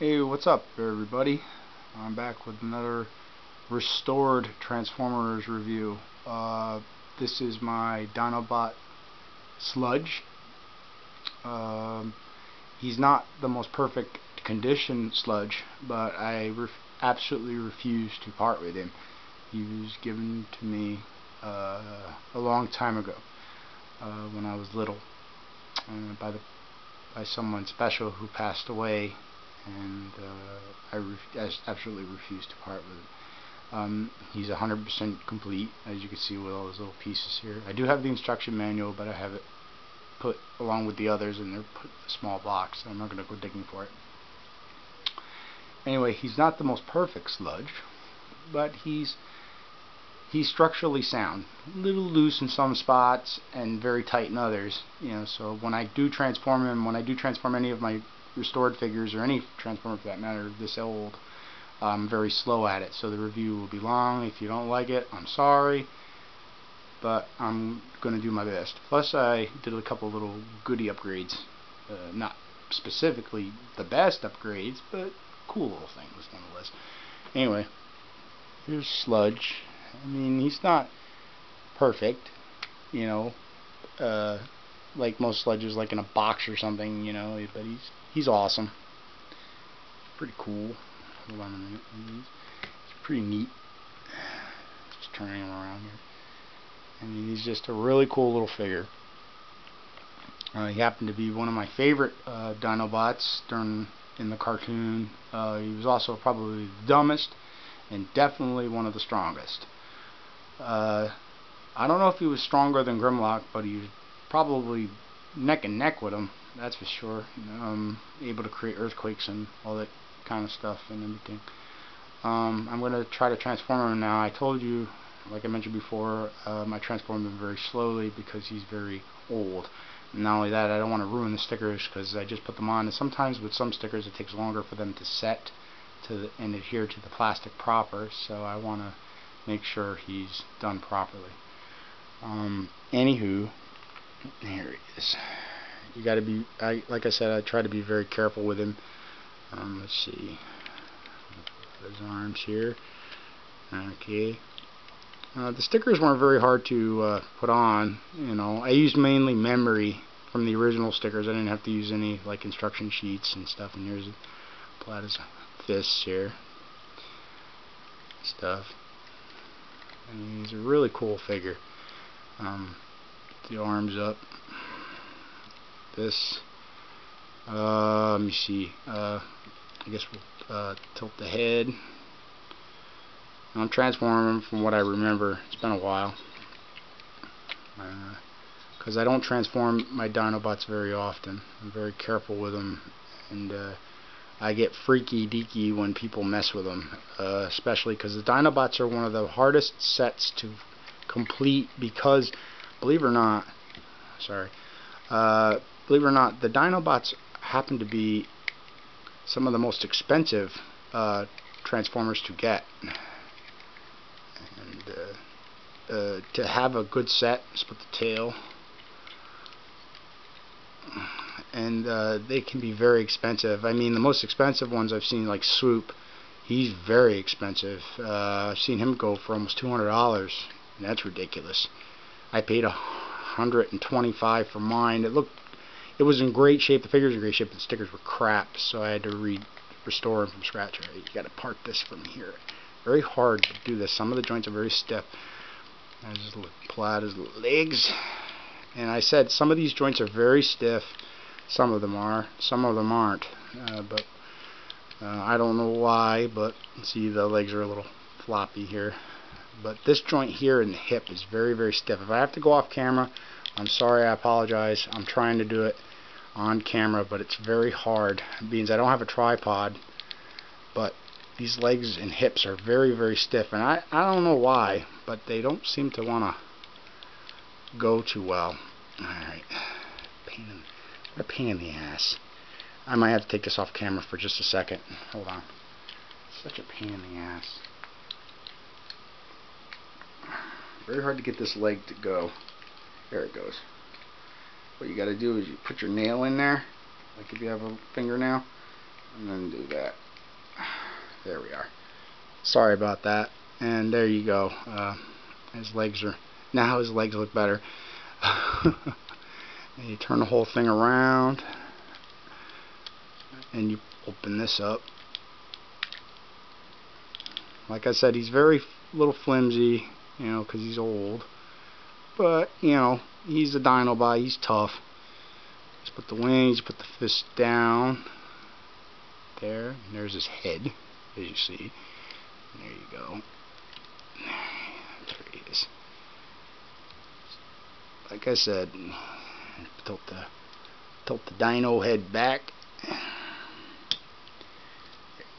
Hey, what's up everybody? I'm back with another restored Transformers review. This is my Dinobot Sludge. He's not the most perfect condition Sludge, but I absolutely refuse to part with him. He was given to me a long time ago, when I was little, by someone special who passed away, and I absolutely refuse to part with it. He's 100% complete, as you can see with all those little pieces here. I do have the instruction manual, but I have it put along with the others, and they're put in a small box. I'm not going to go digging for it. Anyway, he's not the most perfect Sludge, but he's structurally sound. A little loose in some spots and very tight in others. So when I do transform him, when I do transform any of my restored figures, or any Transformer for that matter, this old, I'm very slow at it, so the review will be long. If you don't like it, I'm sorry, but I'm going to do my best. Plus, I did a couple little goodie upgrades, not specifically the best upgrades, but cool little things nonetheless. Anyway, here's Sludge. I mean, he's not perfect, like most Sludges, like in a box or something, but he's awesome. Pretty cool. Hold on a minute. It's pretty neat. Just turning him around here. I mean, he's just a really cool little figure. He happened to be one of my favorite Dinobots in the cartoon. He was also probably the dumbest, and definitely one of the strongest. I don't know if he was stronger than Grimlock, but he was probably neck and neck with him, that's for sure. Able to create earthquakes and all that kind of stuff and everything. I'm going to try to transform him now. I told you, like I mentioned before, I transform him very slowly because he's very old. And not only that, I don't want to ruin the stickers because I just put them on, and sometimes with some stickers it takes longer for them to set and adhere to the plastic proper, so I want to make sure he's done properly. Anywho, here he is. You got to be, like I said, I try to be very careful with him. Let's see, his arms here. Okay. The stickers weren't very hard to put on. I used mainly memory from the original stickers. I didn't have to use any like instruction sheets and stuff. And here's Plata's fists here, stuff. I mean, he's a really cool figure. The arms up. This. Let me see. I guess we'll tilt the head. I'm transforming from what I remember. It's been a while. Because I don't transform my Dinobots very often. I'm very careful with them. And I get freaky deaky when people mess with them. Especially because the Dinobots are one of the hardest sets to complete because, believe it or not, the Dinobots happen to be some of the most expensive Transformers to get. And to have a good set, split the tail, and they can be very expensive. I mean, the most expensive ones I've seen, like Swoop, he's very expensive. I've seen him go for almost $200, and that's ridiculous. I paid $125 for mine. It was in great shape. The figure's in great shape, but the stickers were crap, so I had to restore them from scratch. Right, you got to part this from here. Very hard to do this. Some of the joints are very stiff. I just applied his legs, and I said some of these joints are very stiff. Some of them are, some of them aren't. But I don't know why. But see, the legs are a little floppy here. But this joint here in the hip is very, very stiff. If I have to go off camera, I'm sorry. I apologize. I'm trying to do it on camera, but it's very hard. It means I don't have a tripod, but these legs and hips are very, very stiff, and I don't know why, but they don't seem to want to go too well. Alright, what a pain in the ass. I might have to take this off camera for just a second. Hold on. Such a pain in the ass. Very hard to get this leg to go. There it goes. What you got to do is you put your nail in there, like if you have a fingernail, I'm going to do that. There we are. Sorry about that. And there you go. His legs look better. And you turn the whole thing around, and you open this up. Like I said, he's very little flimsy, you know, because he's old. But, you know, he's a Dinobot. He's tough. Just put the wings, put the fist down. There. And there's his head, as you see. And there you go. There he is. Like I said, tilt the dino head back. There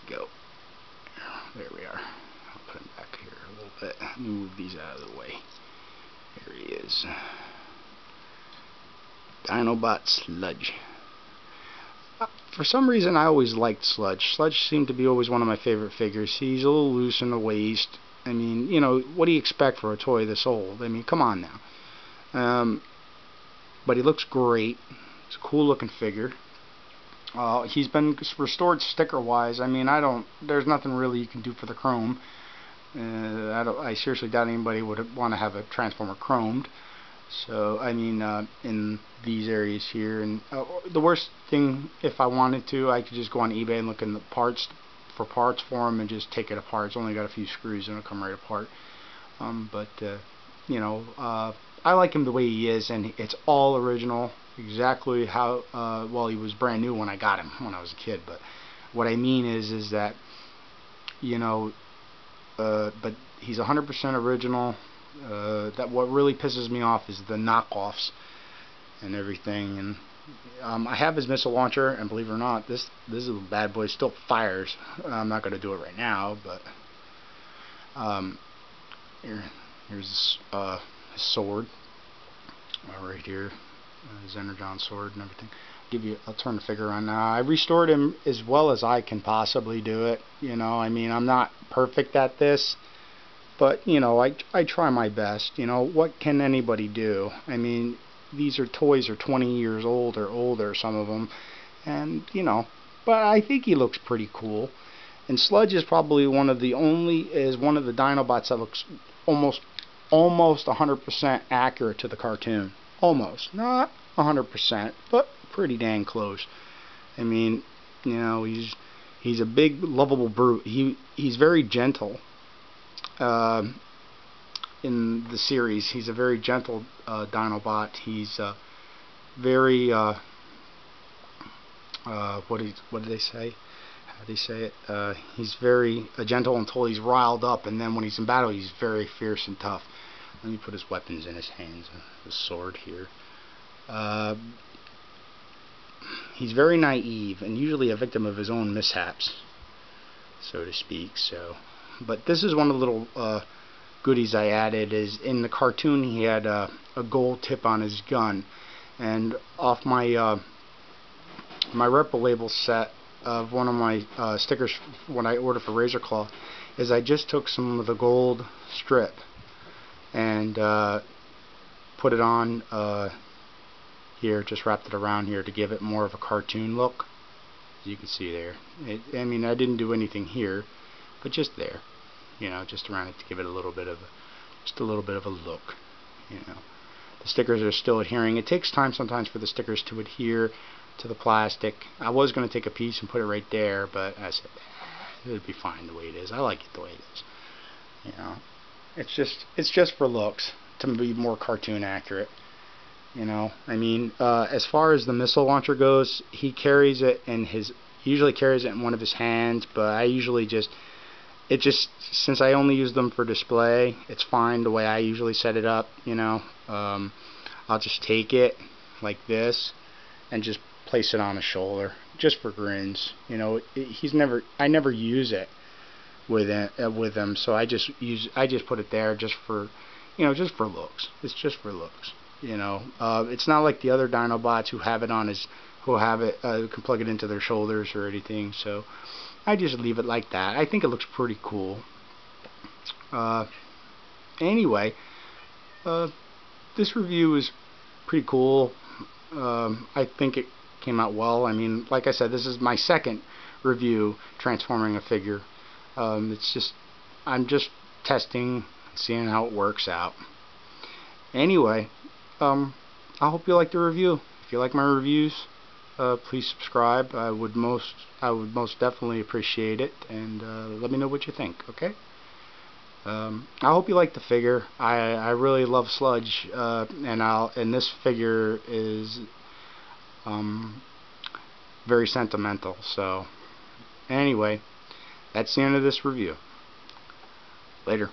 you go. There we are. I'll put him back here a little bit. Move these out of the way. There he is. Dinobot Sludge. For some reason, I always liked Sludge. Sludge seemed to be always one of my favorite figures. He's a little loose in the waist. I mean, you know, what do you expect for a toy this old? I mean, come on now. But he looks great. It's a cool looking figure. He's been restored sticker wise. I mean, there's nothing really you can do for the chrome. I seriously doubt anybody would want to have a Transformer chromed. So, I mean, in these areas here, and the worst thing, if I wanted to, I could just go on eBay and look in the parts for him and just take it apart. It's only got a few screws and it'll come right apart. You know, I like him the way he is, and it's all original, exactly how, well, he was brand new when I got him, when I was a kid, but what I mean is that, you know, but he's 100% original. That what really pisses me off is the knockoffs and everything. And I have his missile launcher, and believe it or not, this little bad boy still fires. I'm not going to do it right now, but here's his sword right here, his Energon sword and everything. I'll turn the figure on now. I restored him as well as I can possibly do it. You know, I mean, I'm not perfect at this, but you know, I try my best. You know, what can anybody do? I mean, these toys are 20 years old or older, some of them, and you know, but I think he looks pretty cool. And Sludge is probably one of the Dinobots that looks almost 100% accurate to the cartoon. Almost, not 100%, but pretty dang close. I mean, you know, he's a big, lovable brute. He's very gentle. In the series, he's a very gentle Dinobot. He's very what did they say? How do they say it? He's very gentle until he's riled up, and then when he's in battle, he's very fierce and tough. Let me put his weapons in his hands. His sword here. He's very naive and usually a victim of his own mishaps, so to speak. So, but this is one of the little goodies I added. Is in the cartoon he had a gold tip on his gun, and off my my Repro label set of one of my stickers when I ordered for Razor Claw, is I just took some of the gold strip and put it on here, just wrapped it around here to give it more of a cartoon look. As you can see there, I mean, I didn't do anything here, but just there, you know, just around it to give it a little bit of a look. You know, the stickers are still adhering. It takes time sometimes for the stickers to adhere to the plastic. I was going to take a piece and put it right there, but I said it would be fine the way it is. I like it the way it is. You know, it's just for looks, to be more cartoon accurate. You know, I mean, as far as the missile launcher goes, he carries it in usually carries it in one of his hands, but I usually since I only use them for display, it's fine the way I usually set it up. You know, I'll just take it like this and just place it on his shoulder, just for grins. You know, I never use it with him, so I just put it there just for, you know, just for looks. It's just for looks. You know, it's not like the other Dinobots who have it can plug it into their shoulders or anything. So I just leave it like that. I think it looks pretty cool. Anyway, this review is pretty cool. I think came out well. I mean, like I said, this is my second review transforming a figure. I'm just testing, seeing how it works out. Anyway, I hope you like the review. If you like my reviews, please subscribe. I would most definitely appreciate it, and let me know what you think. Okay. I hope you like the figure. I really love Sludge, and this figure is very sentimental. So anyway, that's the end of this review. Later.